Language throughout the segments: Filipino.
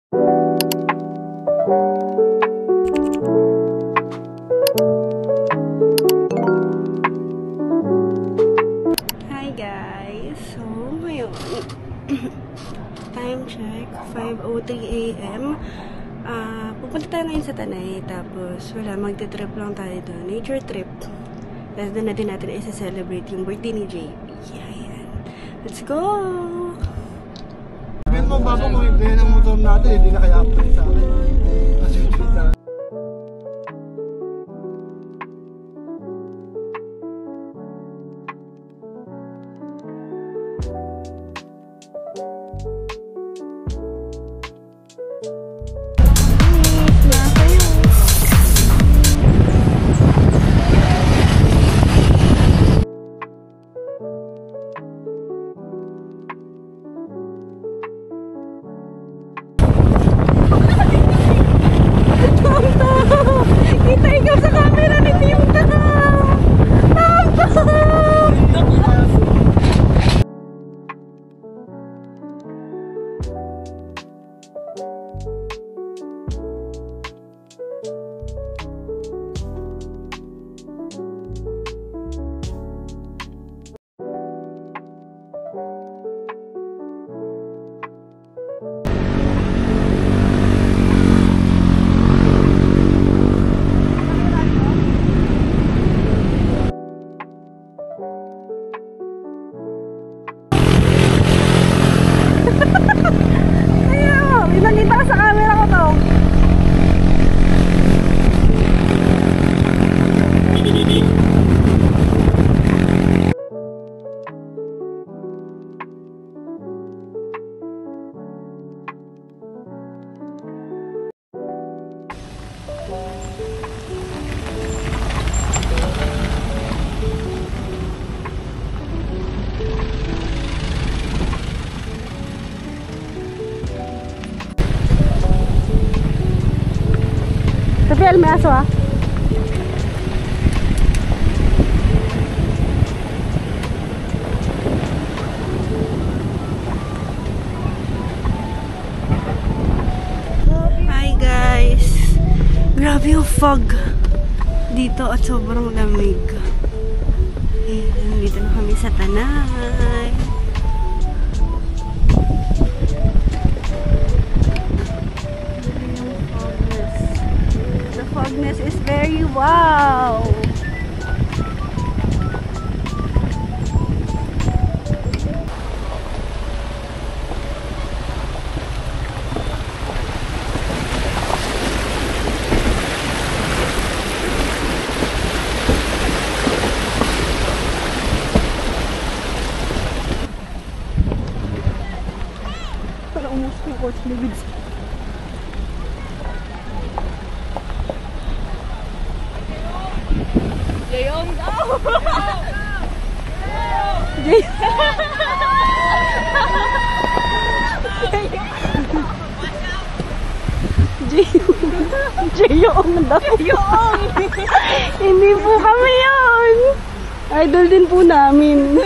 Hi guys! So, ngayon, time check, 5:03 AM. Pupunta tayo ngayon sa Tanay, tapos wala, magte-trip lang tayo doon. Nature trip. Tapos doon na din natin isa-celebrate yung birthday ni JP. Ayan. Let's go! Sabihin mo, bago kung ibigay ng motor natin, hindi na kaya apply sa akin. Kasi trip na. Kita ikaw sa camera ni Tim Pinakita ka sa camera ko to. Sabihan, may aso ah. Hi guys! Grabe yung fog dito at sobrang lamig. Nandito na kami sa Tanay. Fogness is very wow. Para umusok yung coach ni Vids. Jayong daw! Jayong daw. Hindi po kami yun. Idol din po namin.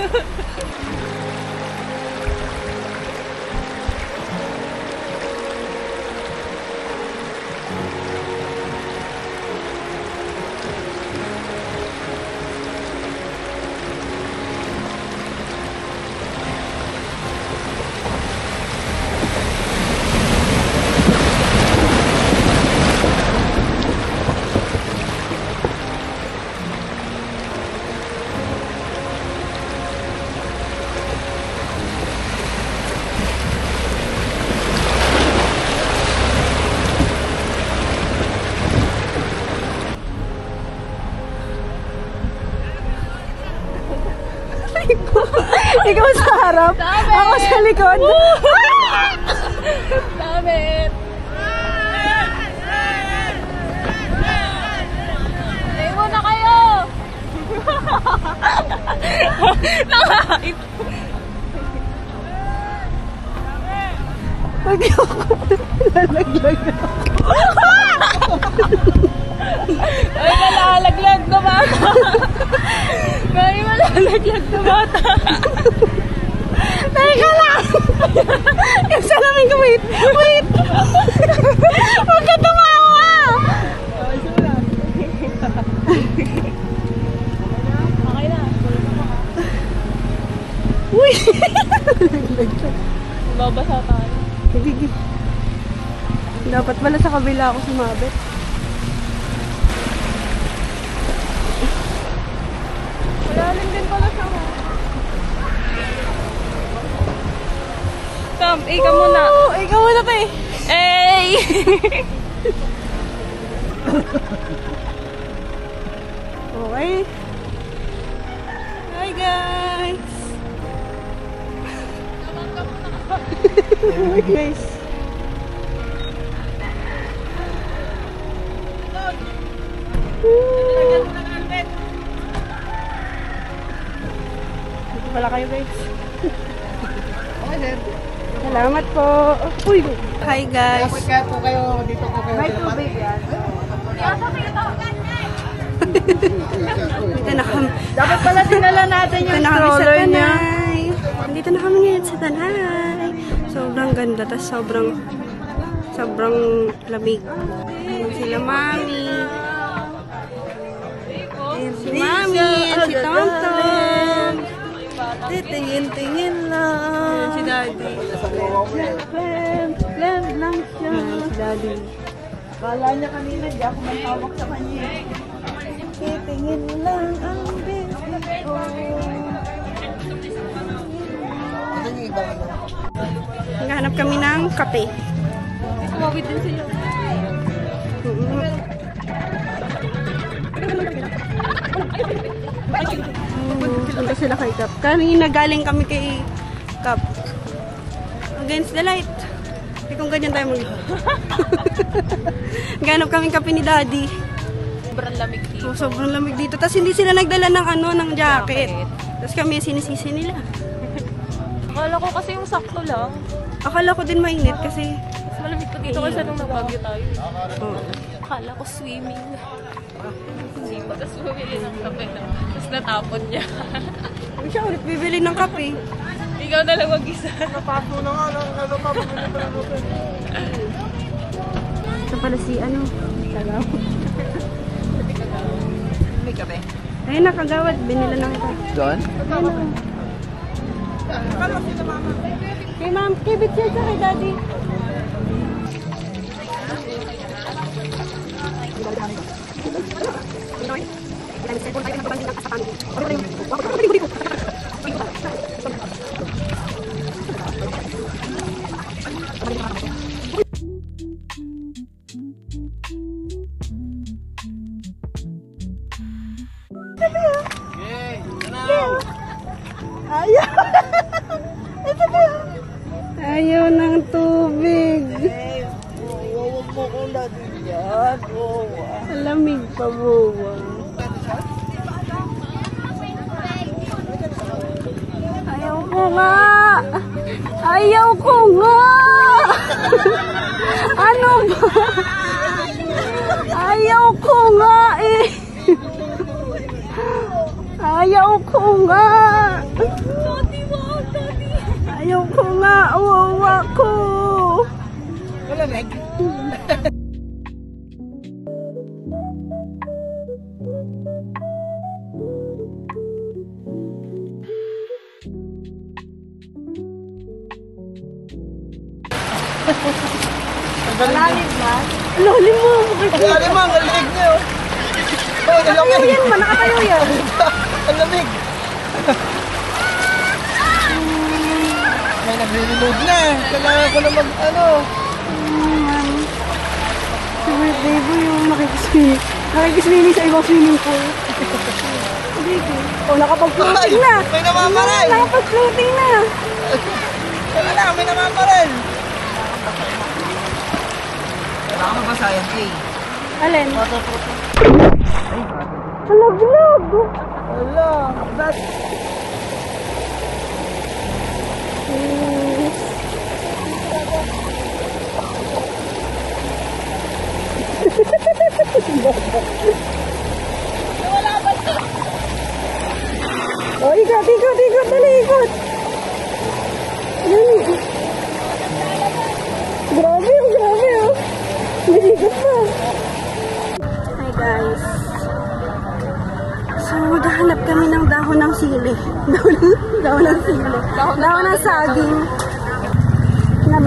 Ikaw sa harap, ako sa likod. Damit! Stay muna kayo! Nakahit! Pag ako lalaglag ako. Ay, malalaglag na bata! Ay, malalaglag na bata! Teka lang! Yung salamin ko, wait! Wait! Dapat pala sa kabila ako sumabit. Malalim din pala siya. Tom, ikaw muna. Ikaw muna pa eh. Hey! Okay. Hi guys! Guys. Dito pala kayo guys. Okay, sir. Salamat po. Uy! Hi guys! Kaya po kayo, dito po kayo. May tubig yan. Dito na kami. Dapat pala dinala natin Dito yung na kami sa stroller niya. Tanay. Dito na kami ngayon sa Tanay. Sobrang ganda. Tas sobrang lamig. Ayan sila Mami. Ayan si Mami. Ayan si Tonton. Titingin-tingin lang. Ayan si Daddy. Blend lang siya. Ayan si Daddy. Kala niya kanina, di ako matawag sa kanya. Titingin lang ang business ko. Naghahanap kami ng kape. Sumawit din sila. Punta sila kay Kap. Kanina galing kami kay Kap. Against the light. Hindi kung ganyan tayo mag Ganap kami kape ni Daddy. Sobrang lamig dito. So, sobrang lamig dito. Tapos hindi sila nagdala ng ng jacket. Tapos kami sinisisi nila. Akala ko kasi yung sakto lang. Akala ko din mainit kasi Mas malamig pa dito kasi nung nagbagyo tayo. oh, Akala ko swimming. Hindi pa. Tapos bumili ng kape na. Tapos natapon niya. hindi siya ulit bibili ng kape. Ikaw na lang mag-isa. Napapo na nga, napapabili pa ng open. Ito pala si Tagaw. May kape? Ayun na, kagawad. Binila ng ito. Doon? Kay ma'am, kay Bitsia sa kay Daddy. Ayaw ng tubig. Huwag mo ko natin yan. Lamig pa, buwa. Ayaw ko nga! Ayaw ko nga! Ano ba? Ayaw ko nga eh! Ayaw ko nga! Ayaw ko nga! Uwawa ko! Malamig? Lalim ba? Lalim mo! Lali mo, ang lamig niyo. Oh, ang Nakatayo lamig. yan! Nakatayo yan! Ang lamig. May nagre-reload na. Kailangan ko na Si birthday boy yung nakikiswimming sa ibang swimming pool. Oh, nakapag-floating na! May namamaril. Nakapag-floating na! Teka lang, may namamaril. Baka mabasayan, Alin? Halaglag! Wala. Oh, ikot! Dali, ikot! Grabe oh! May ikot pa! Hi guys! So, maghahanap kami ng dahon ng sili. Dahon ng sili. Dahon ng saging.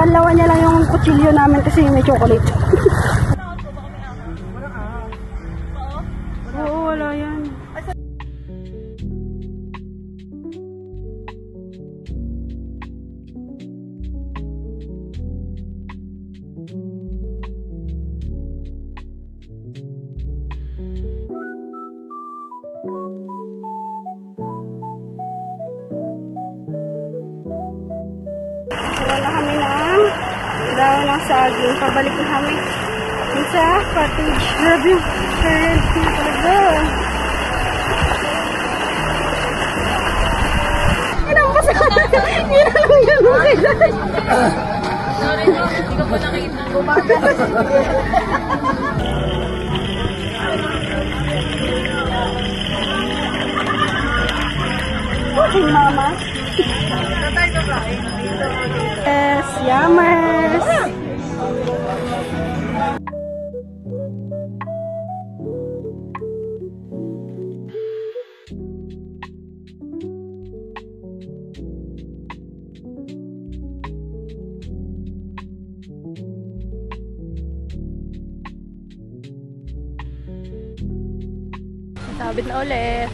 Panlawan niya lang yung kutsilyo namin kasi may chocolate. Oo, wala yan. Wala kami ng daon ng saging. Pabalik na kami sa cottage. Grabe yung current na talaga. Ilang pa sa ilang yan mo kailan. Sorry no, hindi ko pa nakita. Bumaka na siya. Okay, mama. Yes, yummers. Sabit na ulit.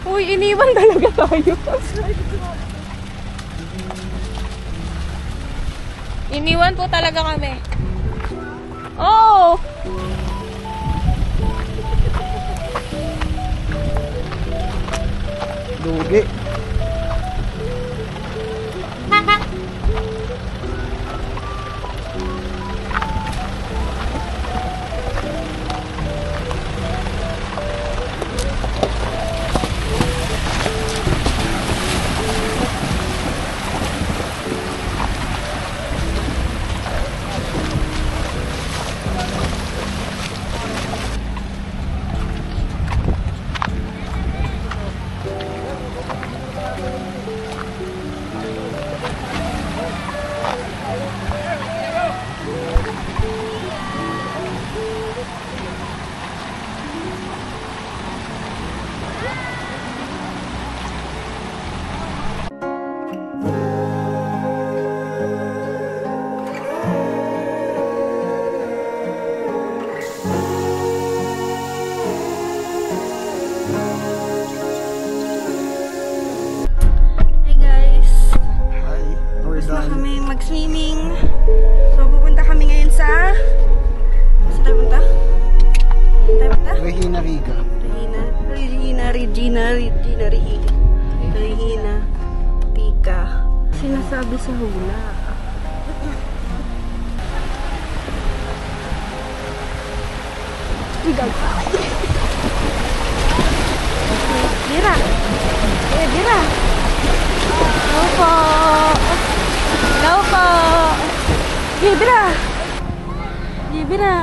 Uy, iniwan talaga tayo. Iniwan po talaga kami. Oh! Lugi. Mag-swimming. So, pupunta kami ngayon sa... Saan tayo punta? Saan tayo punta? Regina Riga. Regina Pica. Sinasabi sa hula. Bira. Bira. Opo. Hello po. Bira. Bira.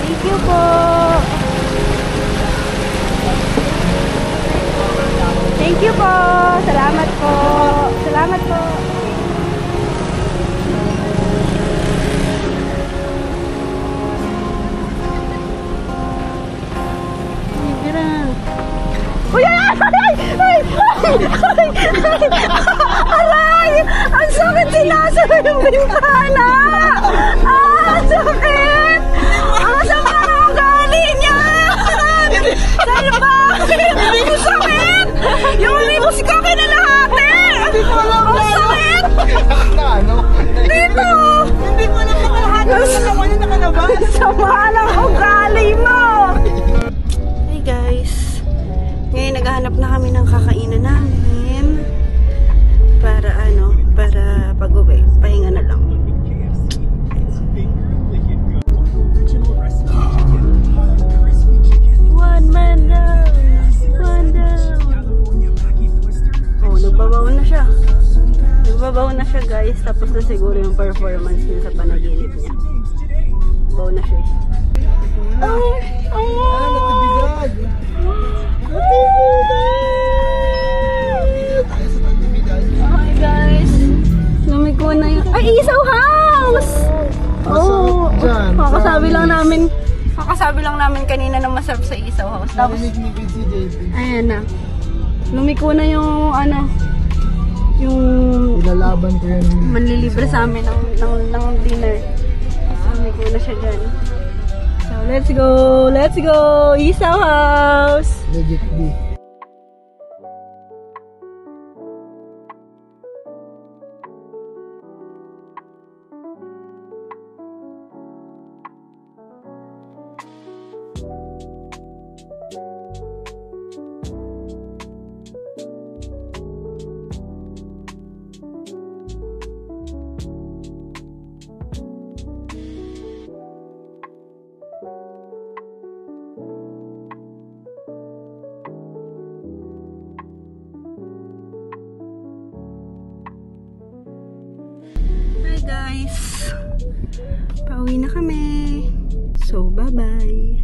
Thank you po. Thank you po. Salamat po. Salamat po. Uy! Aray! Ang sakit, sinasara yung bintana! Ang sakit! Ang sama ng ugali niya! Salbakit! Ang sakit! Yung limus ka kinalahati! Ang sakit! Dito! Hindi mo lang makalahati. Ang sama ng ugali mo! Hey guys! Ngayon naghahanap na kami ng kakainan namin para pag-uwi, pahinga na lang. One man down. Oh, nagbabaw na siya guys, tapos na siguro yung performance niya sa panaginip niya. Baw na siya. Okay guys, lumiko na yun. Ay, Isaw House! Oh, kakasabi lang namin kanina na masarap sa Isaw House. Tapos, Narinig si JP. ayan na. Lumiko na yung ano, yung Ilalaban ko yan. manlilibre sa amin ng dinner. Lumiko na siya dyan. So, let's go! Let's go! Isaw House! Legit B. Hi guys! Pauwi na kami. So, bye-bye.